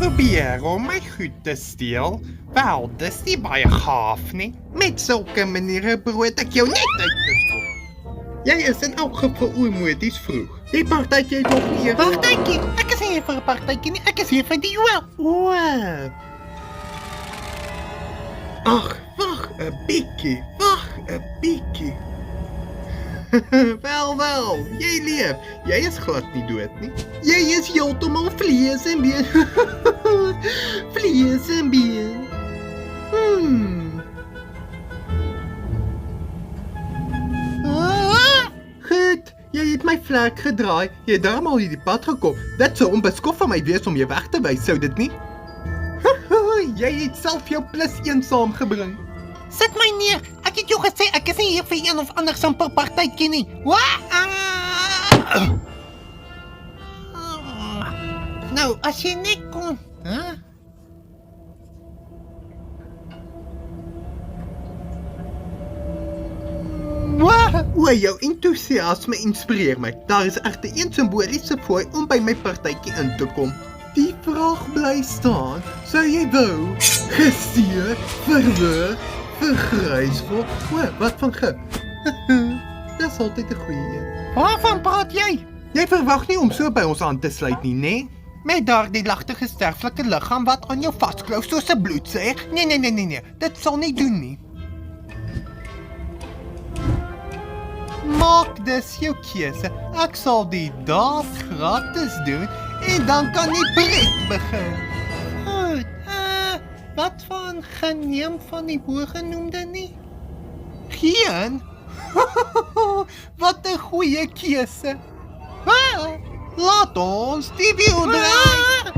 probeer om my goed te steel. Wel, dis nie baie gaaf nie. Met sulke maniere behoort ek jou net uit te skop. Jy is in elk geval oormodies vroeg. Die partytjie het nog nie Partytjie, ek is nie hier vir 'n partytjie nie, ek is hier vir die duel. O. Ag, wag 'n bietjie. Wel, jy leef. Jy is glad nie dood nie. Jy is heeltemal vlees en been. Vlees en been. Goed, jy het my vlek gedraai. Jy het daarom al hierdie pad gekom. Dit sou onbeskof van my wees om jou weg te wys, sou dit nie? Jy het self jou +1 saamgebring. Sit my neer. Ek het jou gesê ek is nie hier vir een of ander simpel partytjie nie. Nou, as jy net kon, hè? O, jou entoesiasme inspireer my. Daar is egter een simboliese fooi om by my partytjie in te kom. Die vraag bly staan, sou jy wou gesteer, verloor, vergrys word? O, wat van ge? Dis altyd 'n goeie een. Waarvan praat jy? Jy verwag nie om so by ons aan te sluit nie, né? Met daardie lagtige sterflike liggaam wat aan jou vasklou soos 'n bloedsuier? Nee, dit sal nie doen nie. Maak dis jou keuse. Ek sal die daad gratis doen en dan kan die pret begin. Goed, wat van geneem van die bogenoemde nie? Geen? Wat 'n goeie keuse. Laat ons die wiel draai.